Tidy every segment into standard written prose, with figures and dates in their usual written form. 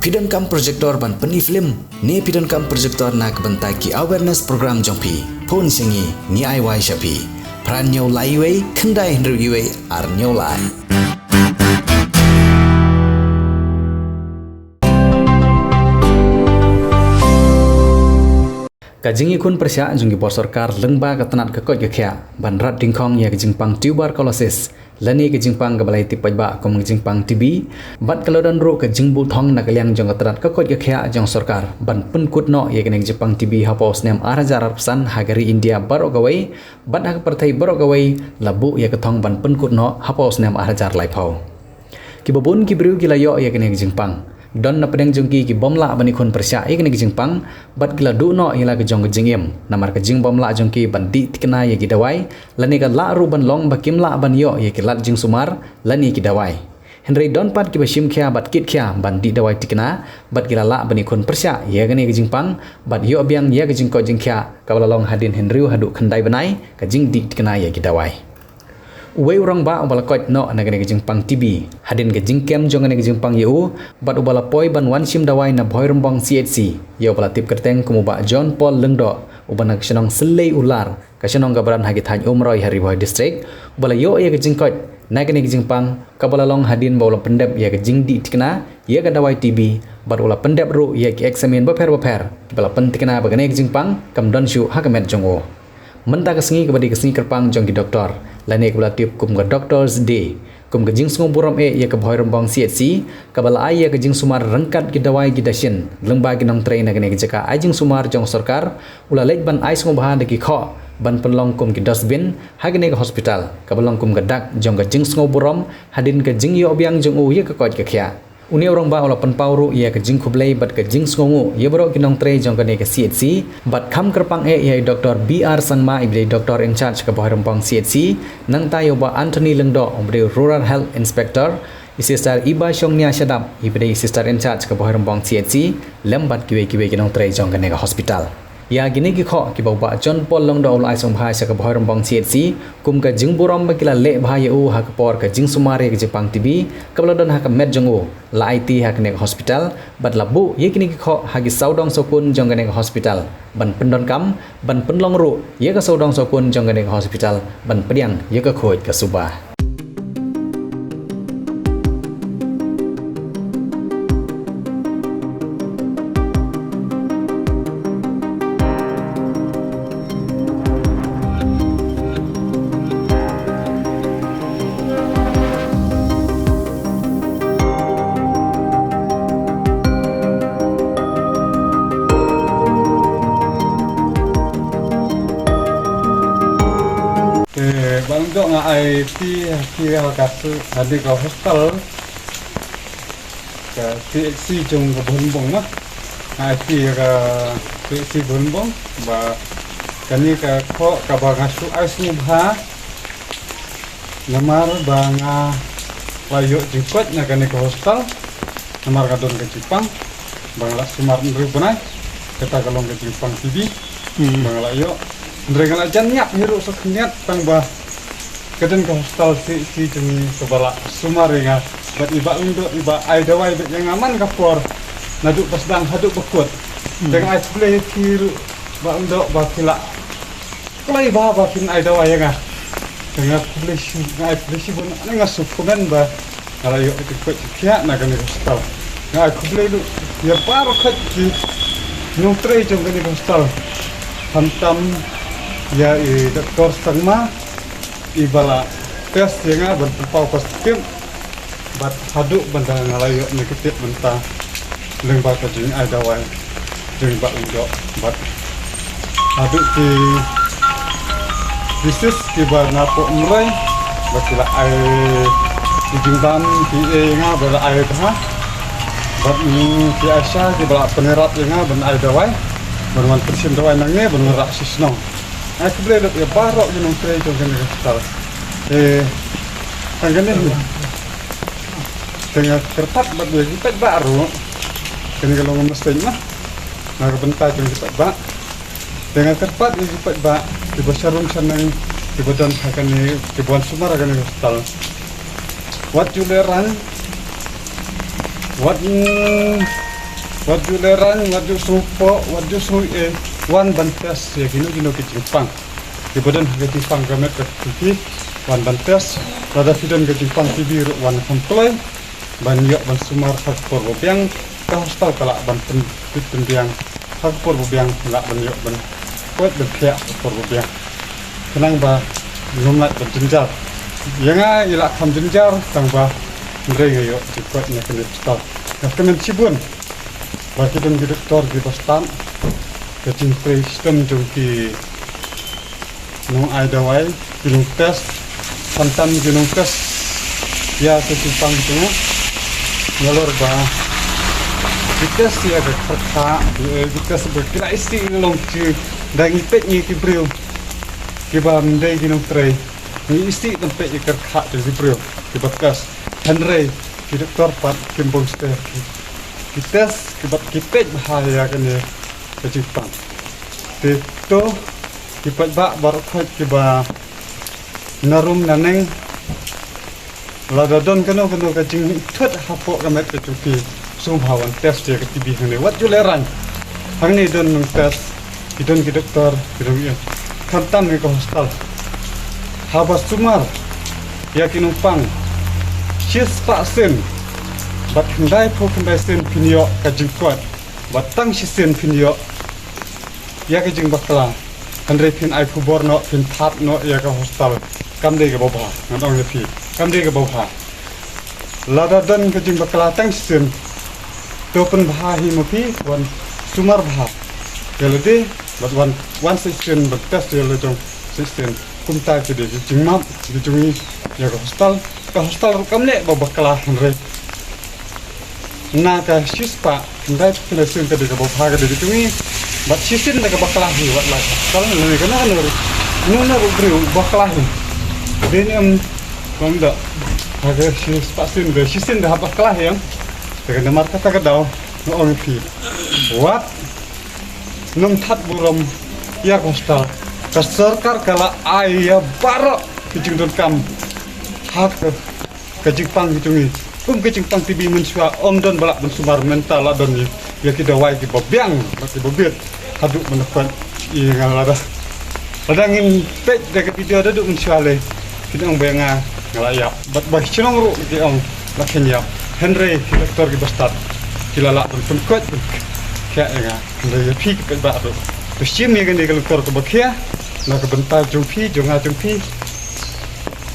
Pidon kam projector ban peni film ne pidon kam projector nak bentai ki awareness program jongpi phone singi ni ai wai shapi pran nyau lai wei khandai hndru wei ar nyau lai Kajingi kun persya jungi bor sarkar lengba katanat kakot gakhya ban rat dingkhong ya kajingpang tuberculosis lani kajingpang gabalai tipai ba kom kajingpang TB bat kalodan ro kajingbu thong nakaliang jong katanat kakot gakhya jong sarkar ban penkut no ya kene kajingpang TB hapos nem arajar arpsan hagari India barogawai bat hak partai barogawai labu ya kathong ban penkut no hapos nem arajar laipau kibabun kibru kilayo ya kene kajingpang don na pedeng jongki ki bomla bani kon persya ikne ki jingpang bat kila du no ila ke jong jingim namar ke jing bomla jongki bandi tikna ye ki dawai lani ka la ru ban long bakim la ban yo ye ki lat jing sumar lani ki dawai henry don pat ki bashim khya bat kit khya bandi dawai tikna bat kila la bani kon persya ye gane ki jingpang bat yo biang ye ki jing ko jing khya ka long hadin henry hadu khandai banai ka jing dik tikna ye ki dawai Uwe orang ba ubala kot no nagane ke jingpang TB hadin ke jingkem jongane ke jingpang yu bat ubala poi ban wan sim dawai na boy rombong CHC ye ubala tip kerteng kumu ba John Paul lengdo ubana ksenong selei ular kasenong gabaran hagi thany umroi hari boy district ubala yo ye ke jingkot nagane ke jingpang kabala long hadin bawla pendep ye ke jingdi tikna ye ke dawai TB bat ula pendep ru ye ke examine baper kibala pentikna bagane ke jingpang kam don shu hakamet jongo menta kesengi kebadi kesengi kerpang jong ki doktor lani kabala tip kum ga doctors day kum ga jing sungom buram ye ka bhoi rombong CHC kabala ai ye ka jing sumar rangkat ki dawai ki dashin lengba ki nong train agane ki jaka ai jing sumar jong sarkar ula lek ban ai sungom bahan de ki kho ban penlong kum ki dustbin hagane ka hospital kabalong kum ga dak jong ga jing sungom buram hadin ka jing yo obyang jong u ye ka kot ka khya Uni orang ba ola penpauru ia ke jing kublai bat ke jing songu ia bro kinong tre jong kane ke CHC bat kham kerpang ia Dr. BR Sanma ibde Dr. in charge ke Bohai Rempang CHC nang tayo ba Anthony Lengdo ibde Rural Health Inspector Sister Iba Shongnia Shadap ibde Sister in charge ke Bohai Rempang CHC lembat kiwe kinong tre jong kane ke hospital Ya gini ki kho ki bau ba John Paul long do ai song bhai sa ka Bohai Rempang CHC kum ka jing buram ba kila le bhai u ha ka por ka jing sumare ke jipang TB kabladon ha ka med jongo la IT ha ka ne hospital bat labu ye kini ki kho ha gi saudong sokun jong ka ne hospital ban pendon kam ban penlong ru ye ka saudong sokun jong ka ne hospital ban pediang ye ka khoi ka subah Bang dok nga ai pi kasu hadi ka hostel ka CHC jong ka bonbong ma ai pi ka CHC bonbong ba kani ka kho ka ba ngasu ai subha namar ba nga wayo jikot na kani ka hostel namar ka don ka Jepang bangla sumar ndru punai kata kalong ka Jepang TV bangla yo ndre kala jan nyak hiru sok niat tang ba kadang ka hostel si jeng sebala sumaringa bat iba untuk iba ai dawai bet yang aman ka por naduk pasdang haduk bekut dengan ai play kiru ba untuk ba kila klai ba kin ai dawai nga dengan play si bun nga sukumen ba ala yo ikut kia na kan hostel nga play lu ya paro khat ki nutre jong kan hostel hantam ya doktor Sangma ibala tes yang berpau positif bat haduk bandang ngalayo negatif mentah lengba ka jing ai dawai jing ba undo bat haduk ki bisnis ki ba napo umrai bakila ai jing ban ki nga bala ai ha bat ni ki asya ki bala penerat nga ban ai dawai berman persen dawai nange ban rak sisno Aku boleh ya barok yang nongkrong itu kan hospital. Tangannya ni. Tengah kertas buat dua kita baru. Kini kalau mesti mah, nak bentar jadi kita bak. Tengah kertas ni kita bak. Di besar rumah sana ni, di badan akan ni, di buan sumar akan ni hospital. Wat juleran, wat waju lerang waju supo waju sui wan bantas ya kino ke Jepang di badan ke Jepang gamet ke TV wan bantas rada fidon ke Jepang TV wan komplai ban yok ban sumar hak por bobiang ka hostal kala ban pendiang hak por bobiang la ban yok ban kuat berkaya por bobiang kenang ba ngomlat ban jenjar yanga ila kam jenjar tang ba ndrei yo kuat nya kene hostal ka kemen cibun bagi dan direktor di Bostan kecing sistem jungki nung aidawai ginung tes santan ginung tes ya kecipang tengah ngalor ba kita sia ke kerta kita sebekira isi long ci dangi pet ni kibril kiba mendai ginung trei ni isi tempat ni kerta di kibril kibakas Henry direktor pat kimbong ster kita kibat kipet bahaya kan ya ke Jepang. Itu kibat bak barokot kiba narum naneng ladadon keno kajing thut hapok kamet ke cuki sumhawan tes dia ke tibi hang wat juleran hang ni don nung tes idon ki doktor idon ya kantam ke hostal habas sumar yakin umpang sis paksen bat hendai po kendai sen pinyo kajing kuat batang sisen pinyo ya kajing bakla handai pin ai kubor no pin tap no ya ka hostal kam de ga baba ngadong lepi kam de ga baba lada dan kajing bakla tang sisen topen bha hi mopi wan sumar bha gelede bat wan sisen batas de le jong sisen kumta ke de jingmap de jungi ya ka hostal kam le bakla handai naga sispa ndai kena sen ka de ka bha ga de tungi bat sisin da ka bakla hi wat la kal ne kana kana nuna ro brio bakla hi denem komda aga sispa sen de sisin da bakla hi yang de ka mar kata ka daw no on fi wat num that buram ya kosta ka sarkar kala aya baro kijing don kam hak ka Jepang tungi kum ke Jepang TV mensua om don balak mensumar mental don ni ya kita wai ki bobiang ki bobit haduk menekan i ngalada padangin pet de video ada duk mensua le kita ong benga ngalaya bat bah chinong ru ki ong lakenya Henry direktor ki Bostan kilala pun kot kya nga le ya pi ki ba do pesim ni kan de direktor ko bakhia na ka bentar jumpi jonga jumpi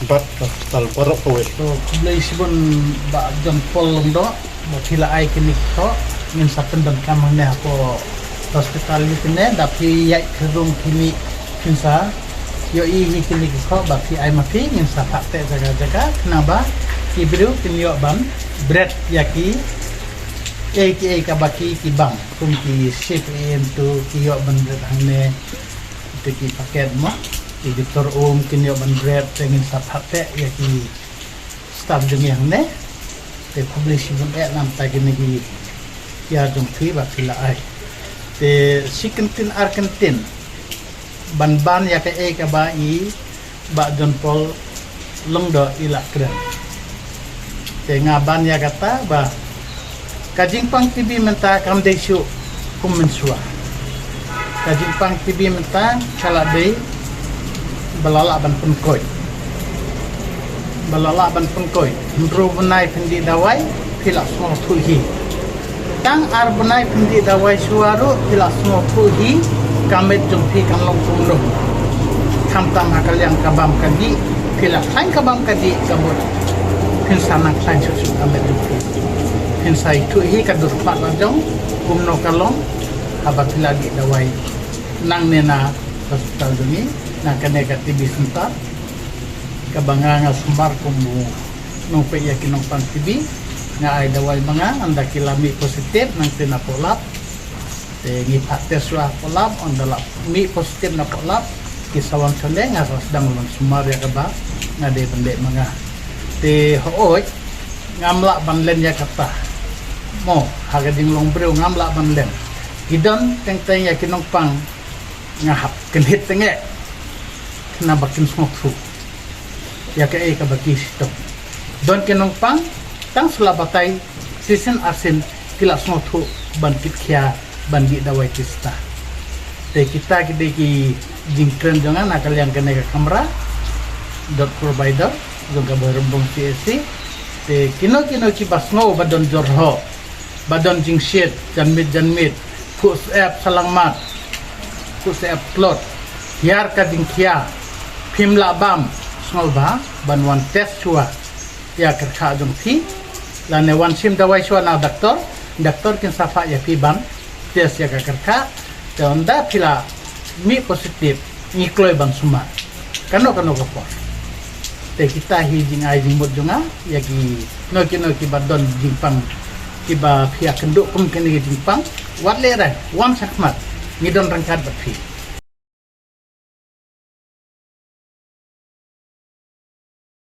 bat tal parok kowe so kublai sibon ba jon polong do ba thila ai klinik to min sapen dan kamane ko hospital ni dapi yai kerung kini kinsa yo i ni klinik ko ba fi ai mapi min sa fakte jaga kenapa ibru kinyo ban bread yaki ka baki ki bang kum ki shift em to ki yo ban hane itu ki paket mo di Dr. Kinyo ban bread tengin sapat te ya ki staff jeng yang ne te publish bun nam ta gini ki ya jong thi ba phila ai te sikentin arkentin ban ya ka ba i ba John Paul longdo ila kren te ngaban ya kata ba kajing pang TV menta kam desu kumensua kajing pang TV menta kala dei balala ban pengkoi mendro benai pendi dawai pilak semua tuhi tang ar benai pendi dawai suaru pilak semua tuhi kamet jumpi kan long tunglo kamtam hakal yang kabam kadi pilak sain kabam kadi kabut pinsanak sain susu kamet jumpi pinsai tuhi kadur pak lajong kumno kalong habat lagi dawai nang nena hospital duni na kaneka TV sentar kabanganga sumbar kumu nung pe yakin nung pan TV nga ay dawai mga anda kilami positif nang tinapolap te ngipat teswa polap ondala mi positif na polap kisawang sale nga sedang sumar ya kaba nga de bende mga te hooy ngamla banlen ya kata mo hagading lombreu ngamla banlen idon teng yakin nung pang ngahap kenhit tenge na bakin smok fu ya ka baki stop don kenong pang tang sulabatay sisin asin pila semua tu bandit kia bandit dawai tista te kita ki jingkren jangan nakal yang kena ke kamera dot provider juga berembung CSC te kino ki basno badon jorho badon jingshit janmit pus app salangmat pus app klot hiar ka jingkia pimla bam small ba ban wan test chua ya kerja jong thi lane wan sim dawai chua na doktor kin safa ya pi ban test ya ka kerja te onda pila mi positif ni kloi ban suma kano ko por te kita hi jing ai jing mot jonga ya ki no ki badon jingpang kiba pihak kenduk kum kene jingpang wat le rai wam sakmat ngidon rangkat bat fi